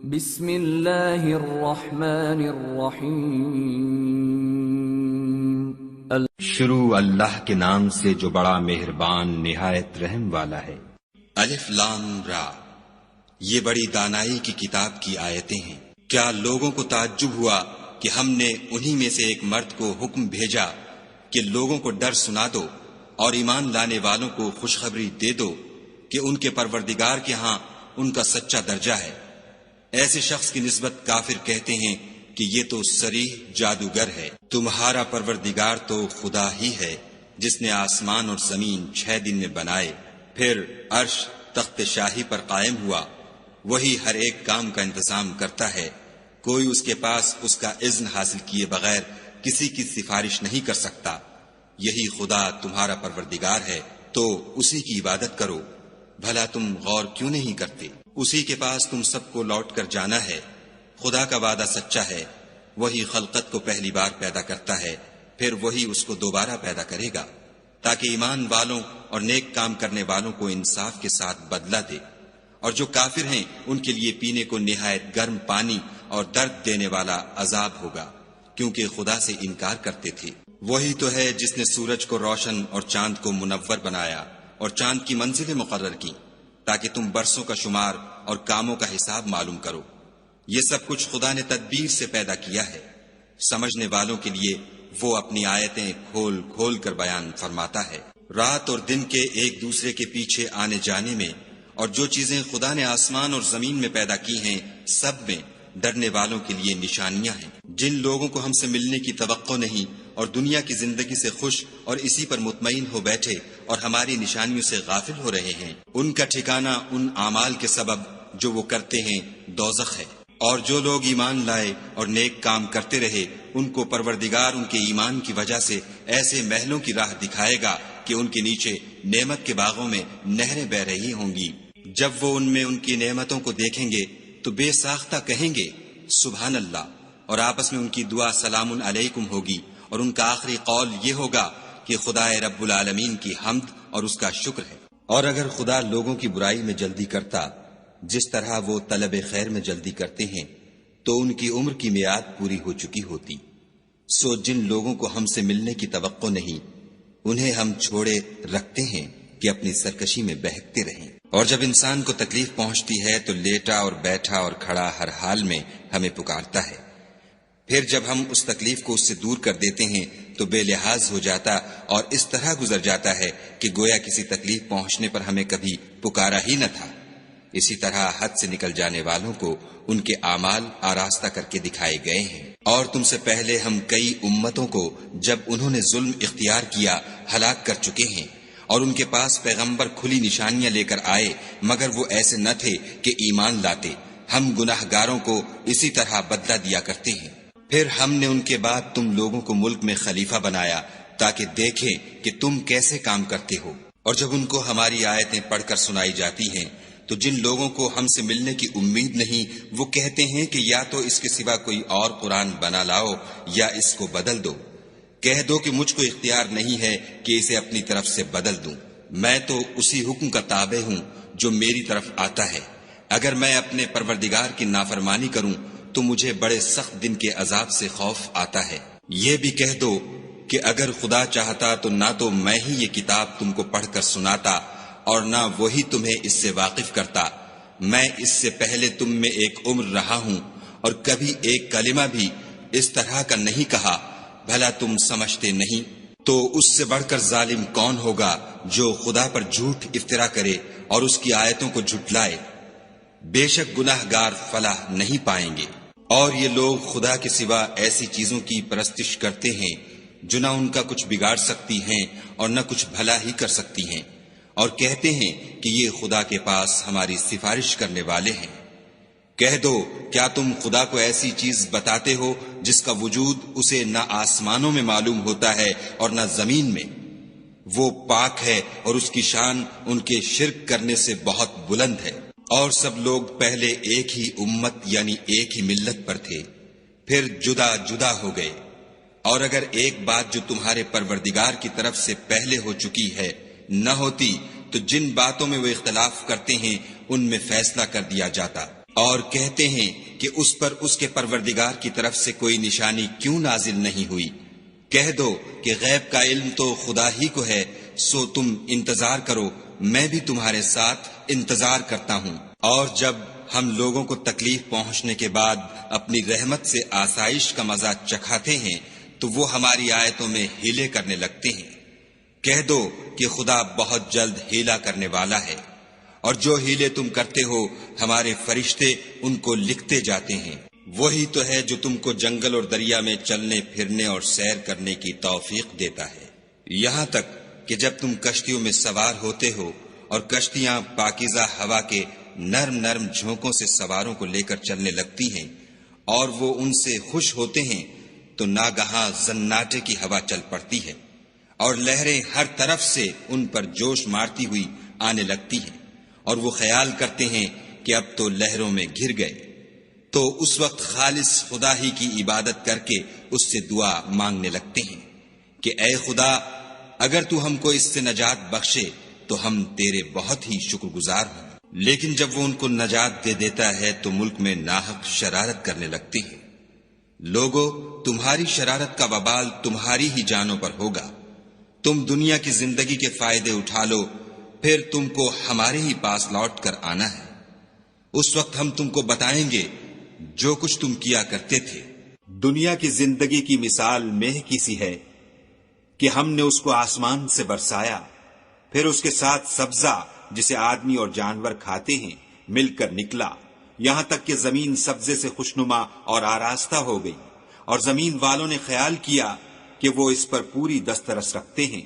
بسم اللہ الرحمن الرحیم شروع اللہ کے نام سے جو بڑا مہربان نہایت رحم والا ہے۔ الف لام را، یہ بڑی دانائی کی کتاب کی آیتیں ہیں۔ کیا لوگوں کو تعجب ہوا کہ ہم نے انہی میں سے ایک مرد کو حکم بھیجا کہ لوگوں کو ڈر سنا دو اور ایمان لانے والوں کو خوشخبری دے دو کہ ان کے پروردگار کے ہاں ان کا سچا درجہ ہے۔ ایسے شخص کی نسبت کافر کہتے ہیں کہ یہ تو صریح جادوگر ہے۔ تمہارا پروردگار تو خدا ہی ہے جس نے آسمان اور زمین 6 دن میں بنائے، پھر عرش تخت شاہی پر قائم ہوا۔ وہی ہر ایک کام کا انتظام کرتا ہے، کوئی اس کے پاس اس کا اذن حاصل کیے بغیر کسی کی سفارش نہیں کر سکتا۔ یہی خدا تمہارا پروردگار ہے تو اسی کی عبادت کرو۔ بھلا تم غور کیوں نہیں کرتے؟ اسی کے پاس تم سب کو لوٹ کر جانا ہے۔ خدا کا وعدہ سچا ہے، وہی خلقت کو پہلی بار پیدا کرتا ہے، پھر وہی اس کو دوبارہ پیدا کرے گا تاکہ ایمان والوں اور نیک کام کرنے والوں کو انصاف کے ساتھ بدلہ دے۔ اور جو کافر ہیں ان کے لیے پینے کو نہایت گرم پانی اور درد دینے والا عذاب ہوگا، کیونکہ خدا سے انکار کرتے تھے۔ وہی تو ہے جس نے سورج کو روشن اور چاند کو منور بنایا اور چاند کی منزلیں مقرر کی تاکہ تم برسوں کا شمار اور کاموں کا حساب معلوم کرو۔ یہ سب کچھ خدا نے تدبیر سے پیدا کیا ہے۔ سمجھنے والوں کے لیے وہ اپنی آیتیں کھول کھول کر بیان فرماتا ہے۔ رات اور دن کے ایک دوسرے کے پیچھے آنے جانے میں اور جو چیزیں خدا نے آسمان اور زمین میں پیدا کی ہیں سب میں ڈرنے والوں کے لیے نشانیاں ہیں۔ جن لوگوں کو ہم سے ملنے کی توقع نہیں اور دنیا کی زندگی سے خوش اور اسی پر مطمئن ہو بیٹھے اور ہماری نشانیوں سے غافل ہو رہے ہیں، ان کا ٹھکانہ ان اعمال کے سبب جو وہ کرتے ہیں دوزخ ہے۔ اور جو لوگ ایمان لائے اور نیک کام کرتے رہے ان کو پروردگار ان کے ایمان کی وجہ سے ایسے محلوں کی راہ دکھائے گا کہ ان کے نیچے نعمت کے باغوں میں نہریں بہ رہی ہوں گی۔ جب وہ ان میں ان کی نعمتوں کو دیکھیں گے تو بے ساختہ کہیں گے سبحان اللہ، اور آپس میں ان کی دعا سلام علیکم ہوگی، اور ان کا آخری قول یہ ہوگا کہ خدا رب العالمین کی حمد اور اس کا شکر ہے۔ اور اگر خدا لوگوں کی برائی میں جلدی کرتا جس طرح وہ طلب خیر میں جلدی کرتے ہیں تو ان کی عمر کی میعاد پوری ہو چکی ہوتی۔ سو جن لوگوں کو ہم سے ملنے کی توقع نہیں انہیں ہم چھوڑے رکھتے ہیں کہ اپنی سرکشی میں بہکتے رہیں۔ اور جب انسان کو تکلیف پہنچتی ہے تو لیٹا اور بیٹھا اور کھڑا ہر حال میں ہمیں پکارتا ہے، پھر جب ہم اس تکلیف کو اس سے دور کر دیتے ہیں تو بے لحاظ ہو جاتا اور اس طرح گزر جاتا ہے کہ گویا کسی تکلیف پہنچنے پر ہمیں کبھی پکارا ہی نہ تھا۔ اسی طرح حد سے نکل جانے والوں کو ان کے اعمال آراستہ کر کے دکھائے گئے ہیں۔ اور تم سے پہلے ہم کئی امتوں کو جب انہوں نے ظلم اختیار کیا ہلاک کر چکے ہیں، اور ان کے پاس پیغمبر کھلی نشانیاں لے کر آئے مگر وہ ایسے نہ تھے کہ ایمان لاتے۔ ہم گناہ گاروں کو اسی طرح بدلہ دیا کرتے ہیں۔ پھر ہم نے ان کے بعد تم لوگوں کو ملک میں خلیفہ بنایا تاکہ دیکھیں کہ تم کیسے کام کرتے ہو۔ اور جب ان کو ہماری آیتیں پڑھ کر سنائی جاتی ہیں تو جن لوگوں کو ہم سے ملنے کی امید نہیں وہ کہتے ہیں کہ یا تو اس کے سوا کوئی اور قرآن بنا لاؤ یا اس کو بدل دو۔ کہہ دو کہ مجھ کو اختیار نہیں ہے کہ اسے اپنی طرف سے بدل دوں، میں تو اسی حکم کا تابع ہوں جو میری طرف آتا ہے۔ اگر میں اپنے پروردگار کی نافرمانی کروں تو مجھے بڑے سخت دن کے عذاب سے خوف آتا ہے۔ یہ بھی کہہ دو کہ اگر خدا چاہتا تو نہ تو میں ہی یہ کتاب تم کو پڑھ کر سناتا اور نہ وہی تمہیں اس سے واقف کرتا۔ میں اس سے پہلے تم میں ایک عمر رہا ہوں اور کبھی ایک کلمہ بھی اس طرح کا نہیں کہا، بھلا تم سمجھتے نہیں؟ تو اس سے بڑھ کر ظالم کون ہوگا جو خدا پر جھوٹ افطرا کرے اور اس کی آیتوں کو جھٹلائے؟ بے شک گناہ گار فلاح نہیں پائیں گے۔ اور یہ لوگ خدا کے سوا ایسی چیزوں کی پرستش کرتے ہیں جو نہ ان کا کچھ بگاڑ سکتی ہیں اور نہ کچھ بھلا ہی کر سکتی ہیں، اور کہتے ہیں کہ یہ خدا کے پاس ہماری سفارش کرنے والے ہیں۔ کہہ دو کیا تم خدا کو ایسی چیز بتاتے ہو جس کا وجود اسے نہ آسمانوں میں معلوم ہوتا ہے اور نہ زمین میں؟ وہ پاک ہے اور اس کی شان ان کے شرک کرنے سے بہت بلند ہے۔ اور سب لوگ پہلے ایک ہی امت یعنی ایک ہی ملت پر تھے، پھر جدا جدا ہو گئے۔ اور اگر ایک بات جو تمہارے پروردگار کی طرف سے پہلے ہو چکی ہے نہ ہوتی تو جن باتوں میں وہ اختلاف کرتے ہیں ان میں فیصلہ کر دیا جاتا۔ اور کہتے ہیں کہ اس پر اس کے پروردگار کی طرف سے کوئی نشانی کیوں نازل نہیں ہوئی؟ کہہ دو کہ غیب کا علم تو خدا ہی کو ہے، سو تم انتظار کرو، میں بھی تمہارے ساتھ انتظار کرتا ہوں۔ اور جب ہم لوگوں کو تکلیف پہنچنے کے بعد اپنی رحمت سے آسائش کا مزہ چکھاتے ہیں تو وہ ہماری آیتوں میں ہیلے کرنے لگتے ہیں۔ کہہ دو کہ خدا بہت جلد ہیلا کرنے والا ہے، اور جو ہیلے تم کرتے ہو ہمارے فرشتے ان کو لکھتے جاتے ہیں۔ وہی تو ہے جو تم کو جنگل اور دریا میں چلنے پھرنے اور سیر کرنے کی توفیق دیتا ہے، یہاں تک کہ جب تم کشتیوں میں سوار ہوتے ہو اور کشتیاں پاکیزہ ہوا کے نرم نرم جھونکوں سے سواروں کو لے کر چلنے لگتی ہیں اور وہ ان سے خوش ہوتے ہیں، تو ناگہاں زناٹے کی ہوا چل پڑتی ہے اور لہریں ہر طرف سے ان پر جوش مارتی ہوئی آنے لگتی ہیں، اور وہ خیال کرتے ہیں کہ اب تو لہروں میں گر گئے۔ تو اس وقت خالص خدا ہی کی عبادت کر کے اس سے دعا مانگنے لگتے ہیں کہ اے خدا، اگر تو ہم کو اس سے نجات بخشے تو ہم تیرے بہت ہی شکر گزار ہوں۔ لیکن جب وہ ان کو نجات دے دیتا ہے تو ملک میں ناحق شرارت کرنے لگتے ہیں۔ لوگو، تمہاری شرارت کا وبال تمہاری ہی جانوں پر ہوگا۔ تم دنیا کی زندگی کے فائدے اٹھا لو، پھر تم کو ہمارے ہی پاس لوٹ کر آنا ہے۔ اس وقت ہم تم کو بتائیں گے جو کچھ تم کیا کرتے تھے۔ دنیا کی زندگی کی مثال مہ کی سی ہے کہ ہم نے اس کو آسمان سے برسایا، پھر اس کے ساتھ سبزہ جسے آدمی اور جانور کھاتے ہیں مل کر نکلا، یہاں تک کہ زمین سبزے سے خوشنما اور آراستہ ہو گئی، اور زمین والوں نے خیال کیا کہ وہ اس پر پوری دسترس رکھتے ہیں۔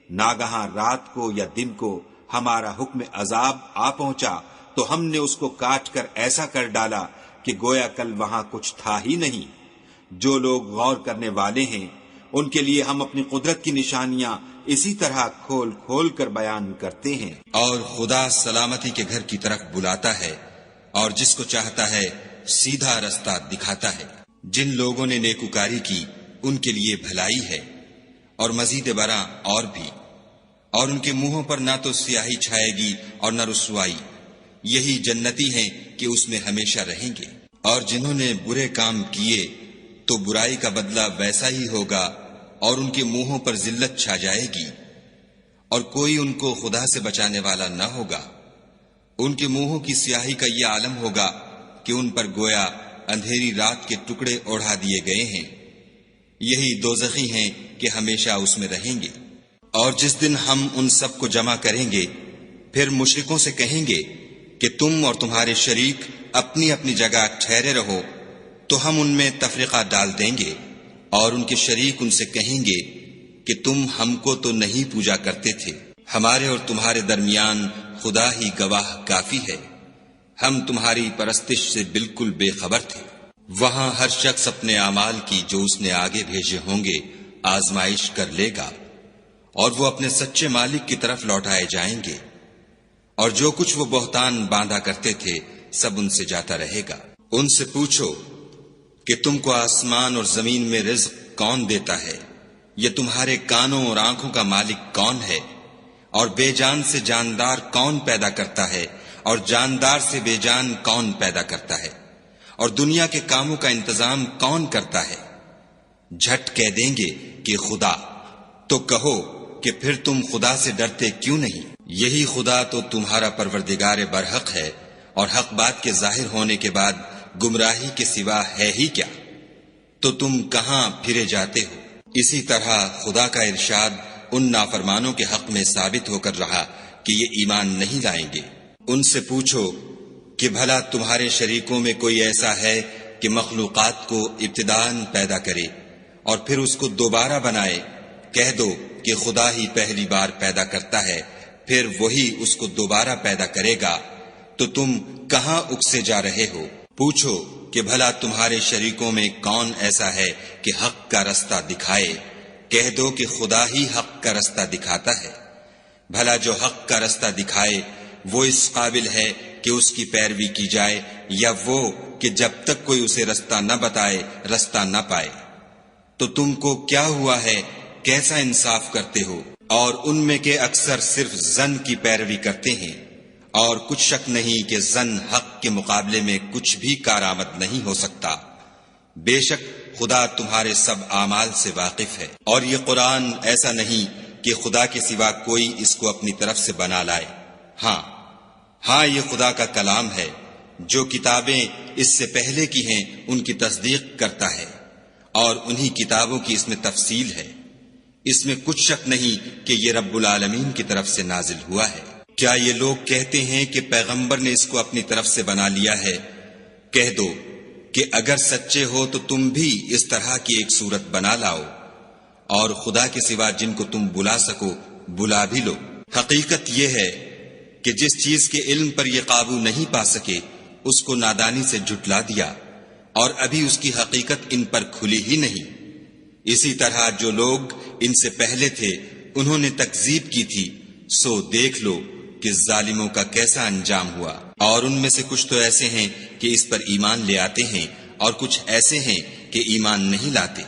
ناگہاں رات کو یا دن کو ہمارا حکم عذاب آ پہنچا تو ہم نے اس کو کاٹ کر ایسا کر ڈالا کہ گویا کل وہاں کچھ تھا ہی نہیں۔ جو لوگ غور کرنے والے ہیں ان کے لیے ہم اپنی قدرت کی نشانیاں اسی طرح کھول کھول کر بیان کرتے ہیں۔ اور خدا سلامتی کے گھر کی طرف بلاتا ہے اور جس کو چاہتا ہے سیدھا رستہ دکھاتا ہے۔ جن لوگوں نے نیکوکاری کی ان کے لیے بھلائی ہے، اور مزید برآں اور بھی، اور ان کے منہوں پر نہ تو سیاہی چھائے گی اور نہ رسوائی، یہی جنتی ہیں کہ اس میں ہمیشہ رہیں گے۔ اور جنہوں نے برے کام کیے تو برائی کا بدلہ ویسا ہی ہوگا، اور ان کے منہوں پر ذلت چھا جائے گی، اور کوئی ان کو خدا سے بچانے والا نہ ہوگا۔ ان کے منہوں کی سیاہی کا یہ عالم ہوگا کہ ان پر گویا اندھیری رات کے ٹکڑے اوڑھا دیے گئے ہیں، یہی دوزخی ہیں کہ ہمیشہ اس میں رہیں گے۔ اور جس دن ہم ان سب کو جمع کریں گے، پھر مشرکوں سے کہیں گے کہ تم اور تمہارے شریک اپنی اپنی جگہ ٹھہرے رہو، تو ہم ان میں تفرقہ ڈال دیں گے، اور ان کے شریک ان سے کہیں گے کہ تم ہم کو تو نہیں پوجا کرتے تھے، ہمارے اور تمہارے درمیان خدا ہی گواہ کافی ہے، ہم تمہاری پرستش سے بالکل بے خبر تھے۔ وہاں ہر شخص اپنے اعمال کی جو اس نے آگے بھیجے ہوں گے آزمائش کر لے گا، اور وہ اپنے سچے مالک کی طرف لوٹائے جائیں گے، اور جو کچھ وہ بہتان باندھا کرتے تھے سب ان سے جاتا رہے گا۔ ان سے پوچھو کہ تم کو آسمان اور زمین میں رزق کون دیتا ہے؟ یہ تمہارے کانوں اور آنکھوں کا مالک کون ہے؟ اور بے جان سے جاندار کون پیدا کرتا ہے؟ اور جاندار سے بے جان کون پیدا کرتا ہے؟ اور دنیا کے کاموں کا انتظام کون کرتا ہے؟ جھٹ کہہ دیں گے کہ خدا۔ تو کہو کہ پھر تم خدا سے ڈرتے کیوں نہیں؟ یہی خدا تو تمہارا پروردگار برحق ہے، اور حق بات کے ظاہر ہونے کے بعد گمراہی کے سوا ہے ہی کیا؟ تو تم کہاں پھرے جاتے ہو؟ اسی طرح خدا کا ارشاد ان نافرمانوں کے حق میں ثابت ہو کر رہا کہ یہ ایمان نہیں لائیں گے۔ ان سے پوچھو کہ بھلا تمہارے شریکوں میں کوئی ایسا ہے کہ مخلوقات کو ابتداءً پیدا کرے اور پھر اس کو دوبارہ بنائے؟ کہہ دو کہ خدا ہی پہلی بار پیدا کرتا ہے، پھر وہی اس کو دوبارہ پیدا کرے گا، تو تم کہاں اکسے جا رہے ہو؟ پوچھو کہ بھلا تمہارے شریکوں میں کون ایسا ہے کہ حق کا رستہ دکھائے؟ کہہ دو کہ خدا ہی حق کا رستہ دکھاتا ہے۔ بھلا جو حق کا رستہ دکھائے وہ اس قابل ہے کہ اس کی پیروی کی جائے، یا وہ کہ جب تک کوئی اسے رستہ نہ بتائے رستہ نہ پائے؟ تو تم کو کیا ہوا ہے؟ کیسا انصاف کرتے ہو؟ اور ان میں کے اکثر صرف ظن کی پیروی کرتے ہیں، اور کچھ شک نہیں کہ ظن حق کے مقابلے میں کچھ بھی کارآمد نہیں ہو سکتا۔ بے شک خدا تمہارے سب اعمال سے واقف ہے، اور یہ قرآن ایسا نہیں کہ خدا کے سوا کوئی اس کو اپنی طرف سے بنا لائے۔ ہاں یہ خدا کا کلام ہے، جو کتابیں اس سے پہلے کی ہیں ان کی تصدیق کرتا ہے، اور انہی کتابوں کی اس میں تفصیل ہے۔ اس میں کچھ شک نہیں کہ یہ رب العالمین کی طرف سے نازل ہوا ہے۔ کیا یہ لوگ کہتے ہیں کہ پیغمبر نے اس کو اپنی طرف سے بنا لیا ہے؟ کہہ دو کہ اگر سچے ہو تو تم بھی اس طرح کی ایک صورت بنا لاؤ، اور خدا کے سوا جن کو تم بلا سکو بلا بھی لو۔ حقیقت یہ ہے کہ جس چیز کے علم پر یہ قابو نہیں پا سکے اس کو نادانی سے جھٹلا دیا، اور ابھی اس کی حقیقت ان پر کھلی ہی نہیں۔ اسی طرح جو لوگ ان سے پہلے تھے انہوں نے تکذیب کی تھی، سو دیکھ لو کہ ظالموں کا کیسا انجام ہوا۔ اور ان میں سے کچھ تو ایسے ہیں کہ اس پر ایمان لے آتے ہیں، اور کچھ ایسے ہیں کہ ایمان نہیں لاتے،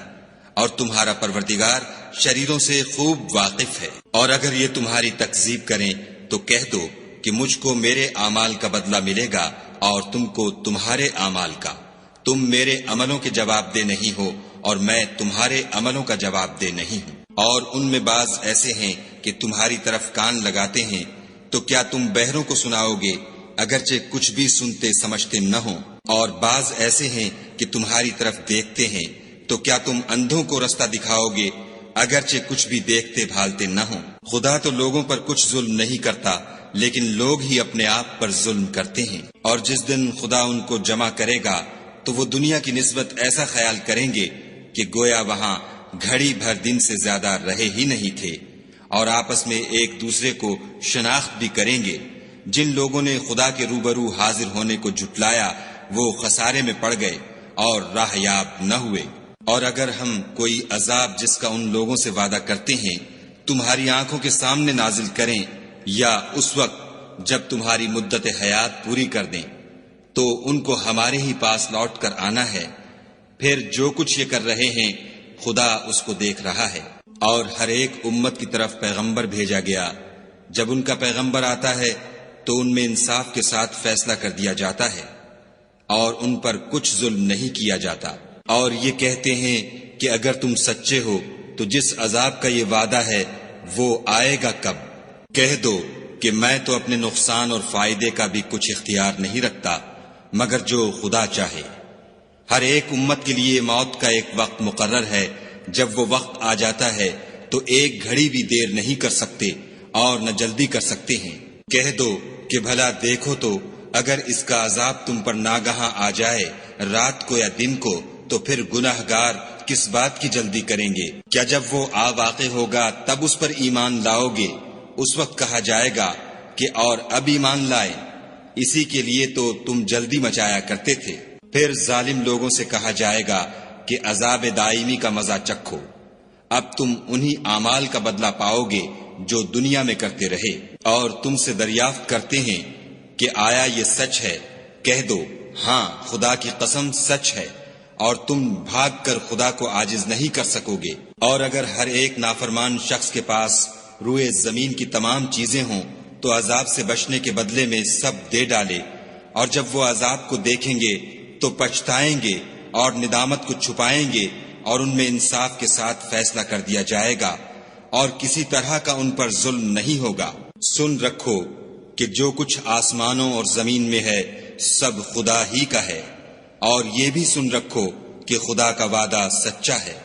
اور تمہارا پروردگار شریروں سے خوب واقف ہے۔ اور اگر یہ تمہاری تکذیب کریں تو کہہ دو کہ مجھ کو میرے اعمال کا بدلہ ملے گا اور تم کو تمہارے اعمال کا۔ تم میرے عملوں کے جواب دہ نہیں ہو اور میں تمہارے عملوں کا جواب دہ نہیں ہوں۔ اور ان میں بعض ایسے ہیں کہ تمہاری طرف کان لگاتے ہیں، تو کیا تم بہروں کو سناؤ گے اگرچہ کچھ بھی سنتے سمجھتے نہ ہوں؟ اور بعض ایسے ہیں کہ تمہاری طرف دیکھتے ہیں، تو کیا تم اندھوں کو رستہ دکھاؤ گے اگرچہ کچھ بھی دیکھتے بھالتے نہ ہوں؟ خدا تو لوگوں پر کچھ ظلم نہیں کرتا، لیکن لوگ ہی اپنے آپ پر ظلم کرتے ہیں۔ اور جس دن خدا ان کو جمع کرے گا تو وہ دنیا کی نسبت ایسا خیال کریں گے کہ گویا وہاں گھڑی بھر دن سے زیادہ رہے ہی نہیں تھے، اور آپس میں ایک دوسرے کو شناخت بھی کریں گے۔ جن لوگوں نے خدا کے روبرو حاضر ہونے کو جھٹلایا وہ خسارے میں پڑ گئے اور راہ یاب نہ ہوئے۔ اور اگر ہم کوئی عذاب جس کا ان لوگوں سے وعدہ کرتے ہیں تمہاری آنکھوں کے سامنے نازل کریں، یا اس وقت جب تمہاری مدت حیات پوری کر دیں، تو ان کو ہمارے ہی پاس لوٹ کر آنا ہے، پھر جو کچھ یہ کر رہے ہیں خدا اس کو دیکھ رہا ہے۔ اور ہر ایک امت کی طرف پیغمبر بھیجا گیا، جب ان کا پیغمبر آتا ہے تو ان میں انصاف کے ساتھ فیصلہ کر دیا جاتا ہے، اور ان پر کچھ ظلم نہیں کیا جاتا۔ اور یہ کہتے ہیں کہ اگر تم سچے ہو تو جس عذاب کا یہ وعدہ ہے وہ آئے گا کب؟ کہہ دو کہ میں تو اپنے نقصان اور فائدے کا بھی کچھ اختیار نہیں رکھتا مگر جو خدا چاہے۔ ہر ایک امت کے لیے موت کا ایک وقت مقرر ہے، جب وہ وقت آ جاتا ہے تو ایک گھڑی بھی دیر نہیں کر سکتے اور نہ جلدی کر سکتے ہیں۔ کہہ دو کہ بھلا دیکھو تو اگر اس کا عذاب تم پر ناگہاں آ جائے رات کو یا دن کو، تو پھر گناہ گار کس بات کی جلدی کریں گے؟ کیا جب وہ آ واقع ہوگا تب اس پر ایمان لاؤ گے؟ اس وقت کہا جائے گا کہ اور اب ایمان لائے، اسی کے لیے تو تم جلدی مچایا کرتے تھے۔ پھر ظالم لوگوں سے کہا جائے گا کہ عذاب دائمی کا مزہ چکھو، اب تم انہی اعمال کا بدلہ پاؤ گے جو دنیا میں کرتے رہے۔ اور تم سے دریافت کرتے ہیں کہ آیا یہ سچ ہے؟ کہہ دو ہاں خدا کی قسم سچ ہے، اور تم بھاگ کر خدا کو عاجز نہیں کر سکو گے۔ اور اگر ہر ایک نافرمان شخص کے پاس روئے زمین کی تمام چیزیں ہوں تو عذاب سے بچنے کے بدلے میں سب دے ڈالے، اور جب وہ عذاب کو دیکھیں گے تو پچھتائیں گے اور ندامت کو چھپائیں گے، اور ان میں انصاف کے ساتھ فیصلہ کر دیا جائے گا، اور کسی طرح کا ان پر ظلم نہیں ہوگا۔ سن رکھو کہ جو کچھ آسمانوں اور زمین میں ہے سب خدا ہی کا ہے، اور یہ بھی سن رکھو کہ خدا کا وعدہ سچا ہے،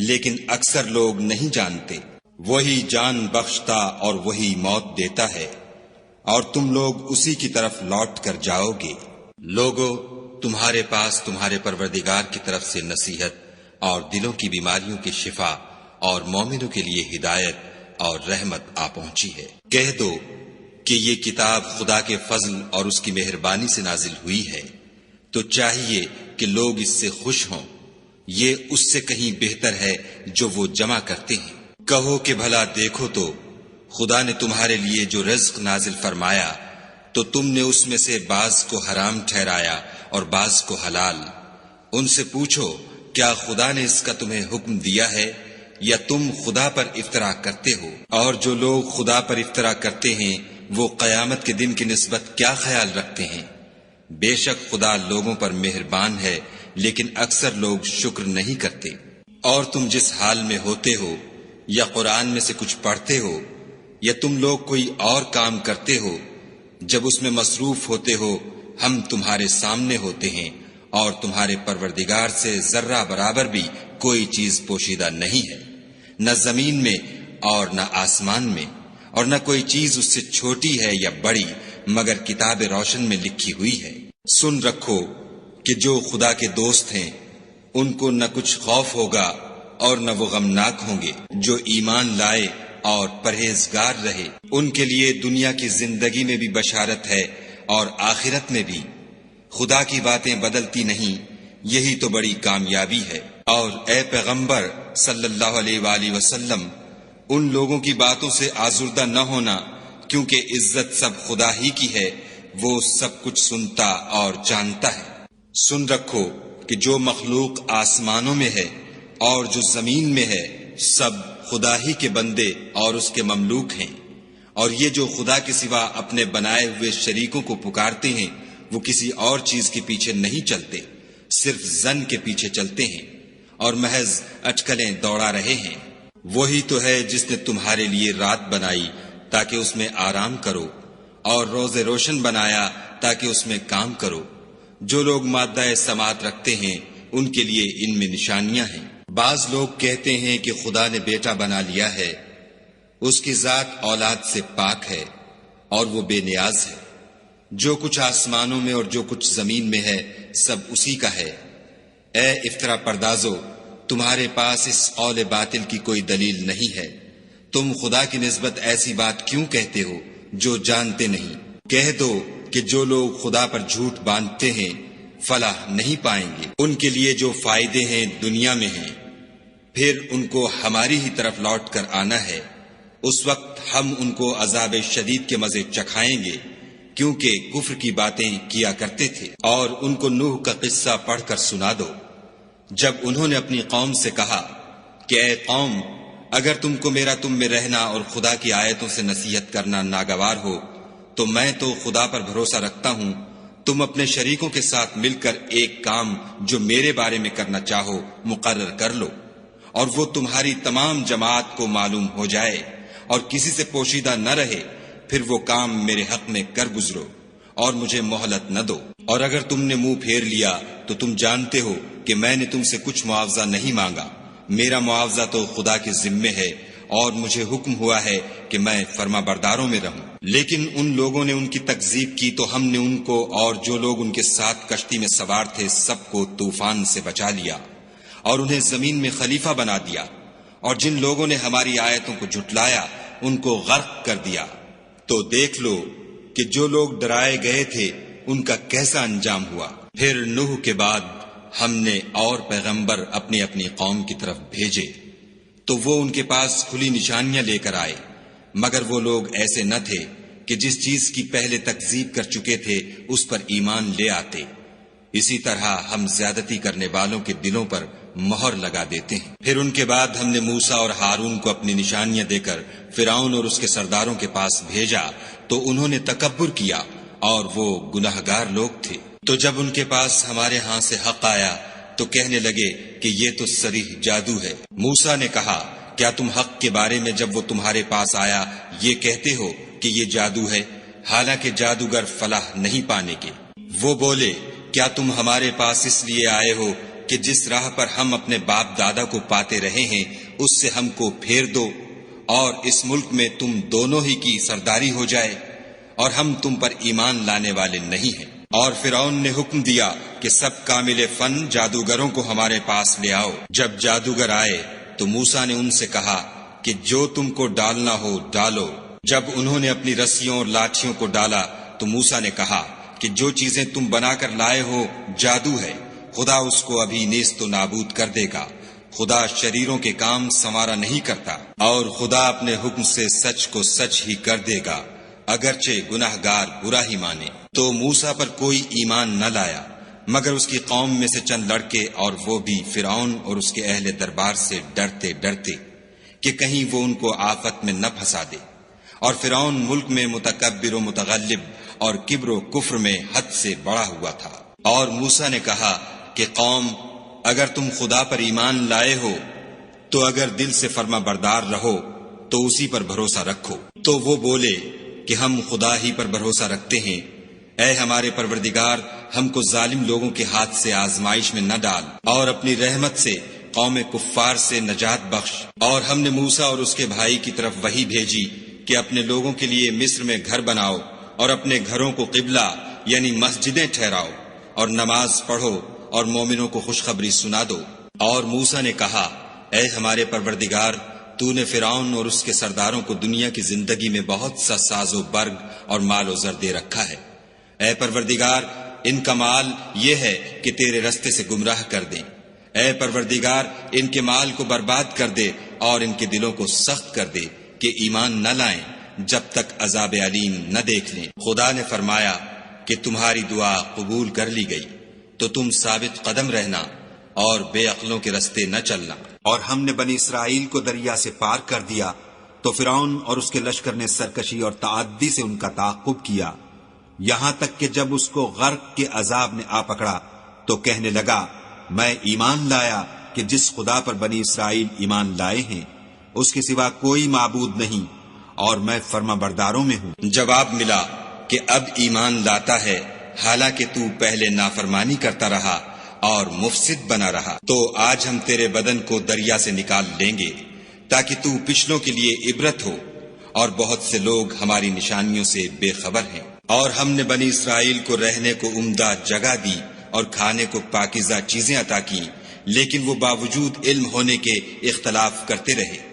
لیکن اکثر لوگ نہیں جانتے۔ وہی جان بخشتا اور وہی موت دیتا ہے، اور تم لوگ اسی کی طرف لوٹ کر جاؤ گے۔ لوگو تمہارے پاس تمہارے پروردگار کی طرف سے نصیحت اور دلوں کی بیماریوں کی شفا اور مومنوں کے لیے ہدایت اور رحمت آ پہنچی ہے۔ کہہ دو کہ یہ کتاب خدا کے فضل اور اس کی مہربانی سے نازل ہوئی ہے، تو چاہیے کہ لوگ اس سے خوش ہوں، یہ اس سے کہیں بہتر ہے جو وہ جمع کرتے ہیں۔ کہو کہ بھلا دیکھو تو خدا نے تمہارے لیے جو رزق نازل فرمایا تو تم نے اس میں سے بعض کو حرام ٹھہرایا اور بعض کو حلال۔ ان سے پوچھو کیا خدا نے اس کا تمہیں حکم دیا ہے یا تم خدا پر افطرا کرتے ہو؟ اور جو لوگ خدا پر افطرا کرتے ہیں وہ قیامت کے دن کی نسبت کیا خیال رکھتے ہیں؟ بے شک خدا لوگوں پر مہربان ہے، لیکن اکثر لوگ شکر نہیں کرتے۔ اور تم جس حال میں ہوتے ہو، یا قرآن میں سے کچھ پڑھتے ہو، یا تم لوگ کوئی اور کام کرتے ہو، جب اس میں مصروف ہوتے ہو ہم تمہارے سامنے ہوتے ہیں، اور تمہارے پروردگار سے ذرہ برابر بھی کوئی چیز پوشیدہ نہیں ہے، نہ زمین میں اور نہ آسمان میں، اور نہ کوئی چیز اس سے چھوٹی ہے یا بڑی مگر کتاب روشن میں لکھی ہوئی ہے۔ سن رکھو کہ جو خدا کے دوست ہیں ان کو نہ کچھ خوف ہوگا اور نہ وہ غمناک ہوں گے۔ جو ایمان لائے اور پرہیزگار رہے ان کے لیے دنیا کی زندگی میں بھی بشارت ہے اور آخرت میں بھی۔ خدا کی باتیں بدلتی نہیں، یہی تو بڑی کامیابی ہے۔ اور اے پیغمبر صلی اللہ علیہ وآلہ وسلم، ان لوگوں کی باتوں سے آزردہ نہ ہونا، کیونکہ عزت سب خدا ہی کی ہے، وہ سب کچھ سنتا اور جانتا ہے۔ سن رکھو کہ جو مخلوق آسمانوں میں ہے اور جو زمین میں ہے سب خدا ہی کے بندے اور اس کے مملوک ہیں، اور یہ جو خدا کے سوا اپنے بنائے ہوئے شریکوں کو پکارتے ہیں وہ کسی اور چیز کے پیچھے نہیں چلتے، صرف ظن کے پیچھے چلتے ہیں اور محض اٹکلیں دوڑا رہے ہیں۔ وہی تو ہے جس نے تمہارے لیے رات بنائی تاکہ اس میں آرام کرو، اور روز روشن بنایا تاکہ اس میں کام کرو۔ جو لوگ مادہ سماعت رکھتے ہیں ان کے لیے ان میں نشانیاں ہیں۔ بعض لوگ کہتے ہیں کہ خدا نے بیٹا بنا لیا ہے، اس کی ذات اولاد سے پاک ہے اور وہ بے نیاز ہے۔ جو کچھ آسمانوں میں اور جو کچھ زمین میں ہے سب اسی کا ہے۔ اے افطرا پردازو، تمہارے پاس اس قول باطل کی کوئی دلیل نہیں ہے، تم خدا کی نسبت ایسی بات کیوں کہتے ہو جو جانتے نہیں؟ کہہ دو کہ جو لوگ خدا پر جھوٹ باندھتے ہیں فلاح نہیں پائیں گے۔ ان کے لیے جو فائدے ہیں دنیا میں ہیں، پھر ان کو ہماری ہی طرف لوٹ کر آنا ہے۔ اس وقت ہم ان کو عذاب شدید کے مزے چکھائیں گے، کیونکہ کفر کی باتیں کیا کرتے تھے۔ اور ان کو نوح کا قصہ پڑھ کر سنا دو، جب انہوں نے اپنی قوم سے کہا کہ اے قوم، اگر تم کو میرا تم میں رہنا اور خدا کی آیتوں سے نصیحت کرنا ناگوار ہو تو میں تو خدا پر بھروسہ رکھتا ہوں، تم اپنے شریکوں کے ساتھ مل کر ایک کام جو میرے بارے میں کرنا چاہو مقرر کر لو، اور وہ تمہاری تمام جماعت کو معلوم ہو جائے اور کسی سے پوشیدہ نہ رہے، پھر وہ کام میرے حق میں کر گزرو اور مجھے مہلت نہ دو۔ اور اگر تم نے منہ پھیر لیا تو تم جانتے ہو کہ میں نے تم سے کچھ معاوضہ نہیں مانگا، میرا معاوضہ تو خدا کے ذمے ہے، اور مجھے حکم ہوا ہے کہ میں فرما برداروں میں رہوں۔ لیکن ان لوگوں نے ان کی تکذیب کی تو ہم نے ان کو اور جو لوگ ان کے ساتھ کشتی میں سوار تھے سب کو طوفان سے بچا لیا اور انہیں زمین میں خلیفہ بنا دیا، اور جن لوگوں نے ہماری آیتوں کو جھٹلایا ان کو غرق کر دیا۔ تو دیکھ لو کہ جو لوگ ڈرائے گئے تھے ان کا کیسا انجام ہوا۔ پھر نوح کے بعد ہم نے اور پیغمبر اپنی اپنی قوم کی طرف بھیجے تو وہ ان کے پاس کھلی نشانیاں لے کر آئے، مگر وہ لوگ ایسے نہ تھے کہ جس چیز کی پہلے تکذیب کر چکے تھے اس پر ایمان لے آتے۔ اسی طرح ہم زیادتی کرنے والوں کے دلوں پر مہر لگا دیتے ہیں۔ پھر ان کے بعد ہم نے موسیٰ اور ہارون کو اپنی نشانیاں دے کر فرعون اور اس کے سرداروں کے پاس بھیجا تو انہوں نے تکبر کیا اور وہ گناہگار لوگ تھے۔ تو جب ان کے پاس ہمارے ہاں سے حق آیا تو کہنے لگے کہ یہ تو صریح جادو ہے۔ موسیٰ نے کہا کیا تم حق کے بارے میں جب وہ تمہارے پاس آیا یہ کہتے ہو کہ یہ جادو ہے، حالانکہ جادوگر فلاح نہیں پانے کے؟ وہ بولے کیا تم ہمارے پاس اس لیے آئے ہو کہ جس راہ پر ہم اپنے باپ دادا کو پاتے رہے ہیں اس سے ہم کو پھیر دو اور اس ملک میں تم دونوں ہی کی سرداری ہو جائے، اور ہم تم پر ایمان لانے والے نہیں ہیں۔ اور فرعون نے حکم دیا کہ سب کامل فن جادوگروں کو ہمارے پاس لے آؤ۔ جب جادوگر آئے تو موسیٰ نے ان سے کہا کہ جو تم کو ڈالنا ہو ڈالو۔ جب انہوں نے اپنی رسیوں اور لاٹھیوں کو ڈالا تو موسیٰ نے کہا کہ جو چیزیں تم بنا کر لائے ہو جادو ہے، خدا اس کو ابھی نیست و نابود کر دے گا۔ خدا شریروں کے کام سنوارا نہیں کرتا، اور خدا اپنے حکم سے سچ کو سچ ہی کر دے گا، اگرچہ گناہگار برا ہی مانے۔ تو موسیٰ پر کوئی ایمان نہ لایا مگر اس کی قوم میں سے چند لڑکے، اور وہ بھی فرعون اور اس کے اہل دربار سے ڈرتے ڈرتے کہ کہیں وہ ان کو آفت میں نہ پھنسا دے۔ اور فرعون ملک میں متکبر و متغلب اور کبر و کفر میں حد سے بڑا ہوا تھا۔ اور موسیٰ نے کہا کہ قوم، اگر تم خدا پر ایمان لائے ہو تو اگر دل سے فرما بردار رہو تو اسی پر بھروسہ رکھو۔ تو وہ بولے کہ ہم خدا ہی پر بھروسہ رکھتے ہیں۔ اے ہمارے پروردگار، ہم کو ظالم لوگوں کے ہاتھ سے آزمائش میں نہ ڈال، اور اپنی رحمت سے قوم کفار سے نجات بخش۔ اور ہم نے موسیٰ اور اس کے بھائی کی طرف وحی بھیجی کہ اپنے لوگوں کے لیے مصر میں گھر بناؤ اور اپنے گھروں کو قبلہ یعنی مسجدیں ٹھہراؤ، اور نماز پڑھو اور مومنوں کو خوشخبری سنا دو۔ اور موسیٰ نے کہا، اے ہمارے پروردگار، تو نے فرعون اور اس کے سرداروں کو دنیا کی زندگی میں بہت سا ساز و برگ اور مال و زر دے رکھا ہے۔ اے پروردگار، ان کا مال یہ ہے کہ تیرے رستے سے گمراہ کر دیں۔ اے پروردگار، ان کے مال کو برباد کر دے اور ان کے دلوں کو سخت کر دے کہ ایمان نہ لائیں جب تک عذاب علیم نہ دیکھ لیں۔ خدا نے فرمایا کہ تمہاری دعا قبول کر لی گئی، تو تم ثابت قدم رہنا اور بے عقلوں کے رستے نہ چلنا۔ اور ہم نے بنی اسرائیل کو دریا سے پار کر دیا تو فرعون اور اس کے لشکر نے سرکشی اور تعدی سے ان کا تعاقب کیا، یہاں تک کہ جب اس کو غرق کے عذاب نے آ پکڑا تو کہنے لگا، میں ایمان لایا کہ جس خدا پر بنی اسرائیل ایمان لائے ہیں اس کے سوا کوئی معبود نہیں، اور میں فرما برداروں میں ہوں۔ جواب ملا کہ اب ایمان لاتا ہے، حالانکہ تو پہلے نافرمانی کرتا رہا اور مفسد بنا رہا۔ تو آج ہم تیرے بدن کو دریا سے نکال لیں گے تاکہ تو پچھلوں کے لیے عبرت ہو، اور بہت سے لوگ ہماری نشانیوں سے بے خبر ہیں۔ اور ہم نے بنی اسرائیل کو رہنے کو عمدہ جگہ دی اور کھانے کو پاکیزہ چیزیں عطا کی، لیکن وہ باوجود علم ہونے کے اختلاف کرتے رہے۔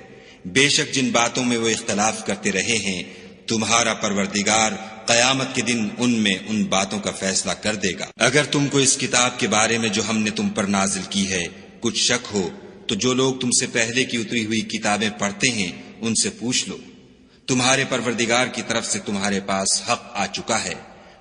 بے شک جن باتوں میں وہ اختلاف کرتے رہے ہیں، تمہارا پروردگار قیامت کے دن ان میں ان باتوں کا فیصلہ کر دے گا۔ اگر تم کو اس کتاب کے بارے میں جو ہم نے تم پر نازل کی ہے کچھ شک ہو تو جو لوگ تم سے پہلے کی اتری ہوئی کتابیں پڑھتے ہیں ان سے پوچھ لو۔ تمہارے پروردگار کی طرف سے تمہارے پاس حق آ چکا ہے،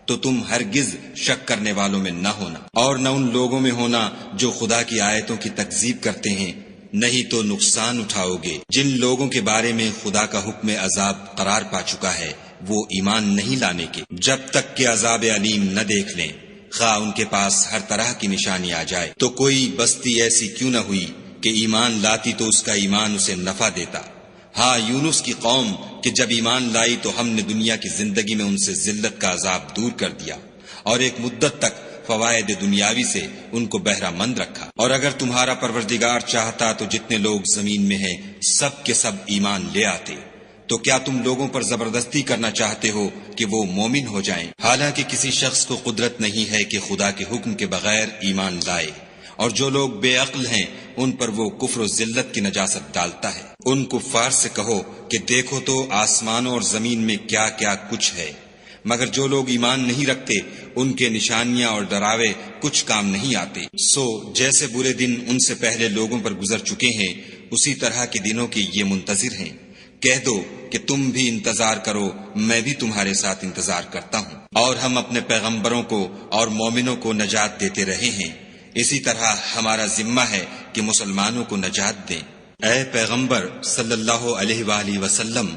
تو تم ہرگز شک کرنے والوں میں نہ ہونا، اور نہ ان لوگوں میں ہونا جو خدا کی آیتوں کی تکذیب کرتے ہیں، نہیں تو نقصان اٹھاؤ گے۔ جن لوگوں کے بارے میں خدا کا حکم عذاب قرار پا چکا ہے وہ ایمان نہیں لانے کے جب تک کہ عذاب علیم نہ دیکھ لیں، خواہ ان کے پاس ہر طرح کی نشانی آ جائے۔ تو کوئی بستی ایسی کیوں نہ ہوئی کہ ایمان لاتی تو اس کا ایمان اسے نفع دیتا۔ ہاں، یونس کی قوم کہ جب ایمان لائی تو ہم نے دنیا کی زندگی میں ان سے ذلت کا عذاب دور کر دیا، اور ایک مدت تک فوائد دنیاوی سے ان کو بہرہ مند رکھا۔ اور اگر تمہارا پروردگار چاہتا تو جتنے لوگ زمین میں ہیں سب کے سب ایمان لے آتے۔ تو کیا تم لوگوں پر زبردستی کرنا چاہتے ہو کہ وہ مومن ہو جائیں؟ حالانکہ کسی شخص کو قدرت نہیں ہے کہ خدا کے حکم کے بغیر ایمان لائے، اور جو لوگ بے عقل ہیں ان پر وہ کفر و ذلت کی نجاست ڈالتا ہے۔ ان کفار سے کہو کہ دیکھو تو آسمانوں اور زمین میں کیا کیا کچھ ہے، مگر جو لوگ ایمان نہیں رکھتے ان کے نشانیاں اور ڈراوے کچھ کام نہیں آتے۔ سو جیسے برے دن ان سے پہلے لوگوں پر گزر چکے ہیں، اسی طرح کے دنوں کے یہ منتظر ہیں۔ کہہ دو کہ تم بھی انتظار کرو، میں بھی تمہارے ساتھ انتظار کرتا ہوں۔ اور ہم اپنے پیغمبروں کو اور مومنوں کو نجات دیتے رہے ہیں، اسی طرح ہمارا ذمہ ہے کہ مسلمانوں کو نجات دیں۔ اے پیغمبر صلی اللہ علیہ وآلہ وسلم،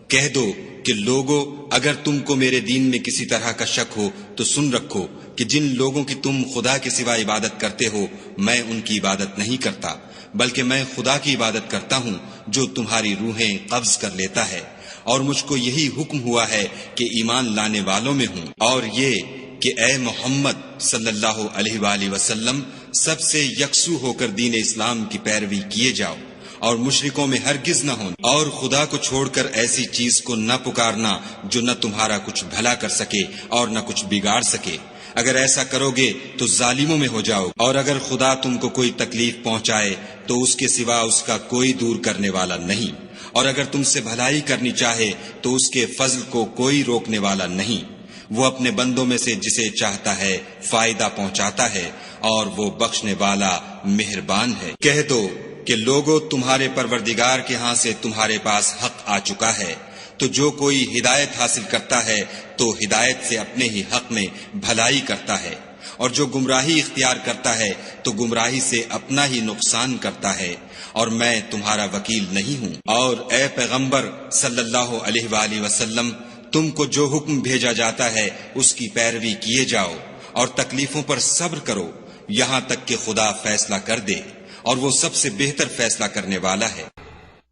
کہہ دو کہ لوگو، اگر تم کو میرے دین میں کسی طرح کا شک ہو تو سن رکھو کہ جن لوگوں کی تم خدا کے سوا عبادت کرتے ہو میں ان کی عبادت نہیں کرتا، بلکہ میں خدا کی عبادت کرتا ہوں جو تمہاری روحیں قبض کر لیتا ہے، اور مجھ کو یہی حکم ہوا ہے کہ ایمان لانے والوں میں ہوں، اور یہ کہ اے محمد صلی اللہ علیہ وآلہ وسلم سب سے یکسو ہو کر دین اسلام کی پیروی کیے جاؤ، اور مشرکوں میں ہرگز نہ ہونا، اور خدا کو چھوڑ کر ایسی چیز کو نہ پکارنا جو نہ تمہارا کچھ بھلا کر سکے اور نہ کچھ بگاڑ سکے۔ اگر ایسا کرو گے تو ظالموں میں ہو جاؤ، اور اگر خدا تم کو کوئی تکلیف پہنچائے تو اس کے سوا اس کا کوئی دور کرنے والا نہیں، اور اگر تم سے بھلائی کرنی چاہے تو اس کے فضل کو کوئی روکنے والا نہیں۔ وہ اپنے بندوں میں سے جسے چاہتا ہے فائدہ پہنچاتا ہے، اور وہ بخشنے والا مہربان ہے۔ کہہ دو کہ لوگوں، تمہارے پروردگار کے ہاں سے تمہارے پاس حق آ چکا ہے، تو جو کوئی ہدایت حاصل کرتا ہے تو ہدایت سے اپنے ہی حق میں بھلائی کرتا ہے، اور جو گمراہی اختیار کرتا ہے تو گمراہی سے اپنا ہی نقصان کرتا ہے، اور میں تمہارا وکیل نہیں ہوں۔ اور اے پیغمبر صلی اللہ علیہ وآلہ وسلم، تم کو جو حکم بھیجا جاتا ہے اس کی پیروی کیے جاؤ اور تکلیفوں پر صبر کرو یہاں تک کہ خدا فیصلہ کر دے، اور وہ سب سے بہتر فیصلہ کرنے والا ہے۔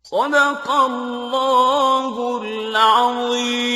صدق اللہ العظیم۔